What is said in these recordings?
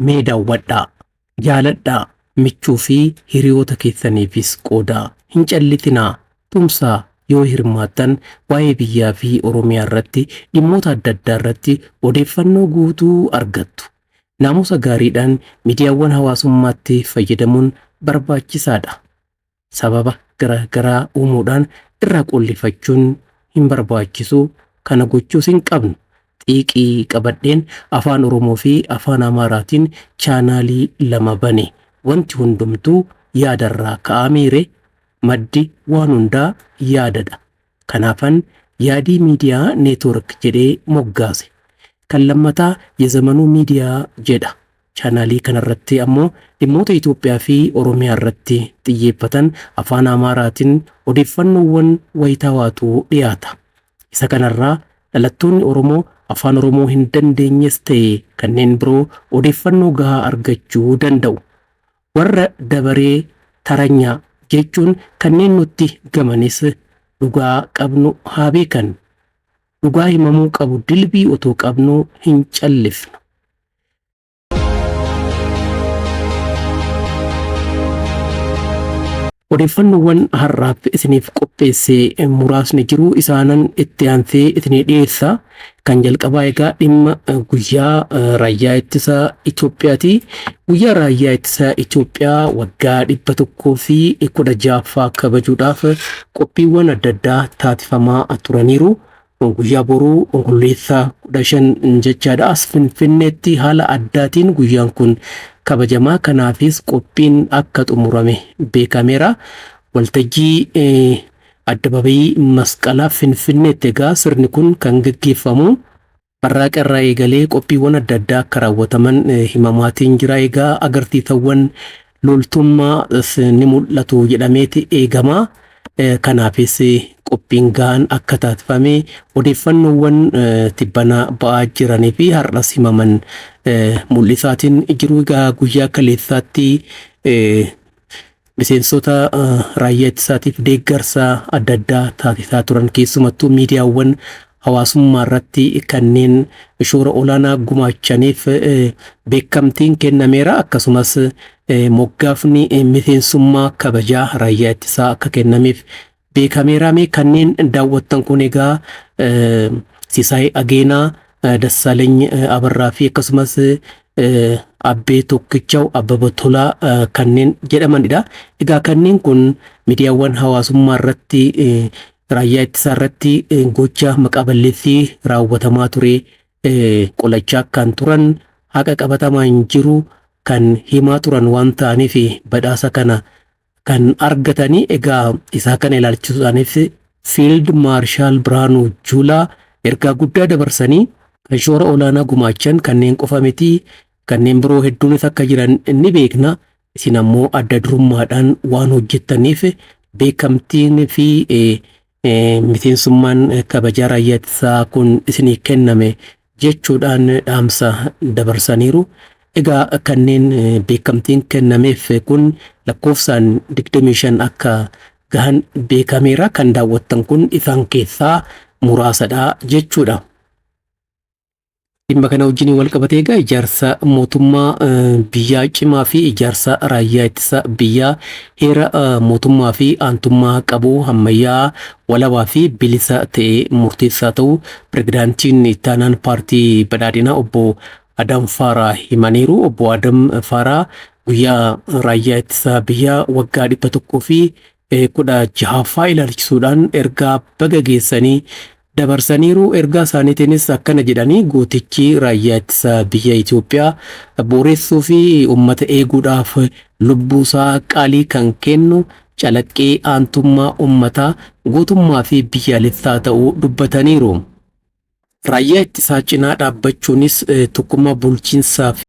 mee daawwadhaa, jaaladhaa, michuu fi hiriyoota keessaniifis qoodaa. Hin callitinaa, tumsaa. Yoo hirmaattan waa'ee biyyaa fi Oromiyaa irratti dhimmoota adda addaa irratti odeeffannoo guutuu argattu. Naamusa gaariidhaan miidiyaawwan hawaasummaatti fayyadamuun barbaachisaadha. Sababa garaa uumuudhaan irraa qollifachuun hin barbaachisu, kana gochuus hin qabnu. Xiiqii qabadheen afaan Oromoo fi afaan Amaaraatiin chaanaalii 2 bane. Wanti hundumtuu yaadarraa ka'ameere. Maddi waan hundaa yaadadha. Kanaafan yaadii miidiyaa neetwork jedhee moggaase. Kan lammataa yezamanuu miidiyaa jedha. Chaanaalii kanarratti ammoo dhimmoota Itoophiyaa fi Oromiyaa irratti xiyyeeffatan afaan Amaaraatiin odeeffannoowwan wayitaawaatu dhiyaata. Isa kanarraa dhalattoonni Oromoo afaan Oromoo hin dandeenyes ta'e kanneen biroo odeeffannoo gahaa argachuu danda'u. Warra dabaree taranyaa jechuun kanneen nutti gamanis dhugaa qabnu haa beekan. Dhugaa himamuu qabu dilbii otoo qabnu hin callifnu. Odeeffannoowwan har'aaf isiniif qopheessee muraasni jiru, isaanan itti aansee isinii dhiyeessa. Kan jalqabaa egaa dhimma guyyaa raayyaa ittisa Itoophiyaati. Guyyaa raayyaa ittisa Itoophiyaa waggaa 116ffaa kabajuudhaaf qophiiwwan adda addaa taasifamaa turaniiru. Guyyaa boruu Onkololeessa 15 jechaadha. As Finfinneetti haala addaatiin guyyaan kun kabajamaa, kanaafis qophiin akka xumurame beekameera. Waltajjii Addabaabayii Masqalaa Finfinneetti egaa sirni kun kan gaggeeffamu. Barraaqa irraa eegalee qophiiwwan adda addaa akka raawwataman himamaatiin jira. Egaa agarsiisawwan loltummaa ni mul'atu jedhameeti eegama. Kanaafis qophiin gahaan akka taasifame odeeffannoowwan tibbana ba'aa jiranii fi har'as himaman mul'isaatiin jiru. Egaa guyyaa kaleessaatti miseensota raayyaa ittisaatiif deeggarsa adda addaa taasisaa turan, keessumattuu miidiyaawwan hawaasummaa irratti kanneen shoora olaanaa gumaachaniif beekamtiin kennameera. Akkasumas moggaafni miseensummaa kabajaa raayyaa ittisaa akka kennameef beekameera. Kanneen daawwattan kun egaa Sisaay Ageenaa, Dassaaleny Abarraa fi akkasumas Abbee Tokkichaw, Abbaba Tolaa kanneen jedhamanidha. Egaa kanneen kun miidiyaawwan hawaasummaa irratti raayyaa ittisaa irratti gocha maqaa balleessii raawwatamaa ture qolachaa kan turan, haqa qabatamaan jiru kan himaa turan waan ta'aniif badhaasa kana kan argatanii. Egaa isaa kana ilaalchisuudhaanis Fiild Maarshaal Biraanuu Juulaa ergaa guddaa dabarsanii kan shoora olaanaa gumaachan kanneen qofa miti, kanneen biroo hedduunis akka jiran ni beekna. Isin ammoo adda durummaadhaan waan hojjettaniif beekamtiin fi miseensummaan kabajaa raayyaa ittisaa kun isinii kenname jechuudhaan dhaamsa dabarsaniiru. Egaa kanneen beekamtiin kennameef kun lakkoofsaan 25 akka gahan beekameera. Kan daawwattan kun isaan keessaa muraasadha jechuudha. Dhimma kana wajjin wal qabatee egaa ijaarsa mootummaa biyyaa cimaa fi ijaarsa raayyaa ittisa biyyaa heera mootummaa fi aantummaa qabu ammayyaa walabaa fi bilisa ta'e murteessaa ta'u pirezidaantiin ittaanaan paartii badhaadhinaa obbo Adam Faaraa himaniiru. Obbo Adam Faaraa guyyaa raayyaa ittisa biyyaa waggaa 116ffaa ilaalchisuudhaan ergaa baga geessanii dabarsaniiru. Ergaa isaaniitiinis akkana jedhanii, gootichi raayyaa ittisa biyya Itoophiyaa boreessuu fi uummata eeguudhaaf lubbuusaa qaalii kan kennu calaqqee aantummaa uummataa gootummaa fi biyyaalessaa ta'uu dubbataniiru. Raayyaa ittisaa cinaa dhaabbachuunis tokkummaa bulchiinsaa fi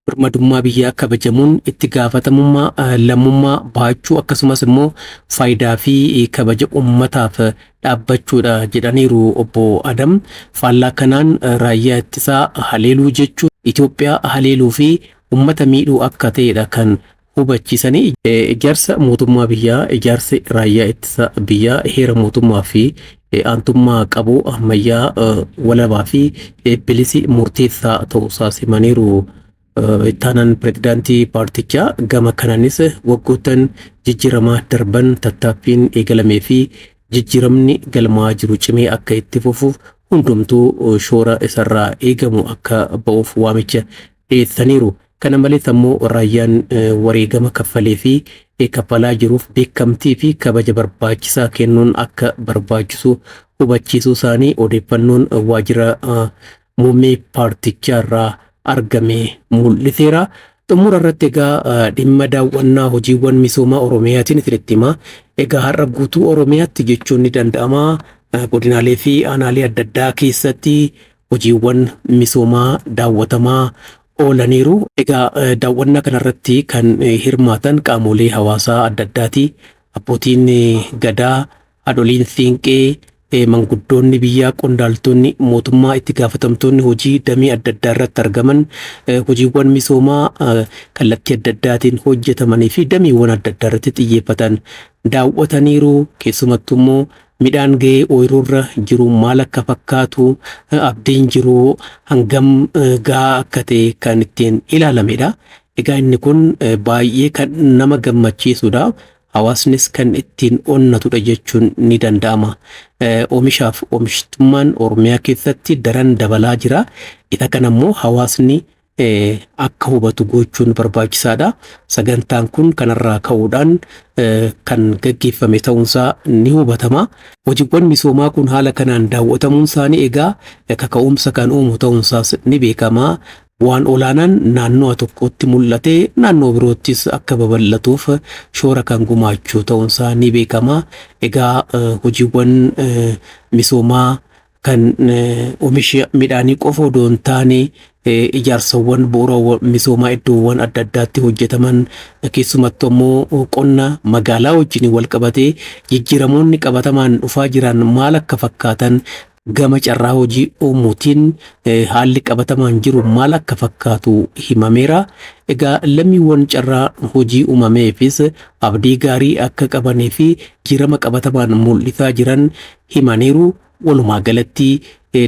birmadummaa biyyaa kabajamuun itti gaafatamummaa lammummaa baachuu akkasumas immoo faayidaa fi kabaja uummataaf dhaabbachuudha jedhaniiru obbo Adam. Faallaa kanaan raayyaa ittisaa haleeluu jechuun Itoophiyaa haleeluu fi uummata miidhuu akka ta'edha kan hubachiisanii. Ijaarsa mootummaa biyyaa, ijaarsa raayyaa ittisa biyyaa heera mootummaa fi aantummaa qabu ammayyaa walabaa fi bilisi murteessaa ta'uu himaniiru ittaanan pirezidaantii paartichaa gama kanaanis waggoottan jijjiiramaa darban tattaaffiin eegalamee fi jijjiiramni galmaa jiru cimee akka itti fufuuf hundumtuu shoora isarraa eegamu akka ba'uuf waamicha dhiyeessaniiru. Kana malees ammoo raayyaan wareegama kaffalee fi kaffalaa jiruuf beekamtii fi kabaja barbaachisaa kennuun akka barbaachisu hubachiisuu isaanii odeeffannoon waajjira muummee paartichaa irraa argame mul'iseera. Xumura irratti egaa dhimma daawwannaa hojiiwwan misoomaa Oromiyaatiin isinitti hima. Egaa har'a guutuu Oromiyaatti jechuun ni danda'ama. Godinaalee fi aanaalee adda addaa keessatti hojiiwwan misoomaa daawwatamaa oolaniiru. Egaa daawwannaa kanarratti kan hirmaatan qaamolee hawaasaa adda addaati. Abbootiin gadaa, haadholiin siinqee, manguddoonni biyyaa, qondaaltonni mootummaa, itti gaafatamtoonni hojii damee adda addaa irratti argaman, hojiiwwan misoomaa kallattii adda addaatiin hojjetamanii fi dameewwan adda addaa irratti xiyyeeffatan daawwataniiru. Keessumattuu immoo midhaan ga'ee ooyiruurra jiru maal akka fakkaatu, abdiin jiru hangam gahaa akka ta'e kan ittiin ilaalamedha. Egaa inni kun baay'ee kan nama gammachiisudha. Hawaasnis kan ittiin onnatudha jechuun ni danda'ama. Oomishaaf oomishtummaan Oromiyaa keessatti daran dabalaa jira. Isa kana immoo hawaasni akka hubatu gochuun barbaachisaadha. Sagantaan kun kanarraa ka'uudhaan kan gaggeeffame ta'uunsaa ni hubatama. Hojiiwwan misoomaa kun haala kanaan daawwatamuun isaanii egaa kaka'umsa kan uumu ta'uunsaas ni beekama. Waan olaanaan naannoo tokkotti mul'ate naannoo biroottis akka babal'atuuf shoora kan gumaachuu ta'uunsaa ni beekama. Egaa hojiiwwan misoomaa kan oomisha midhaanii qofa odoo hin taane ijaarsawwan bu'uura misoomaa iddoowwan adda addaatti hojjetaman keessumattuu immoo qonna magaalaa wajjin wal qabatee jijjiiramoonni qabatamaan dhufaa jiran maal akka fakkaatan gama carraa hojii uumuutiin haalli qabatamaan jiru maal akka fakkaatu himameera. Egaa lammiiwwan carraa hojii uumameefis abdii gaarii akka qabanii fi jijjiirama qabatamaan mul'isaa jiran himaniiru. Walumaa galatti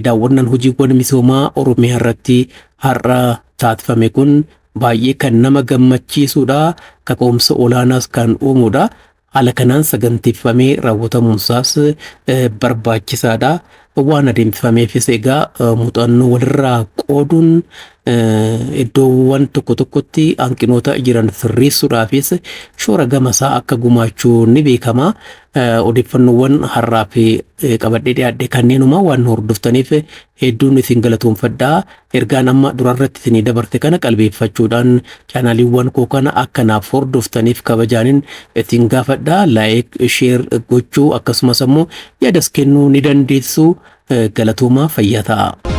daawwannaan hojiiwwan misoomaa Oromiyaa irratti har'a taasifame kun baay'ee kan nama gammachiisudha. Kaka'umsa olaanaas kan uumudha. Haala kanaan saganteeffamee raawwatamuunsaas barbaachisaadha. Waan adeemsifameefis egaa muuxannoo walirraa qooduun iddoowwan tokko tokkotti hanqinoota jiran sirreessuudhaafis shoora gamasaa akka gumaachuu ni beekama. Odeeffannoowwan har'aa fi qabadhee dhiyaadhe kanneenuma waan hordoftaniif hedduun isin galatoomfadhaa. Ergaan amma durarratti isinii dabarte kana qalbeeffachuudhaan chaanaaliiwwan koo kana akkanaaf hordoftaniif kabajaanin isin gaafadhaa. Laayik, sheer gochuu akkasumas ammoo yaadas kennuu ni dandeessu. Galatoomaa fayyaa ta'a.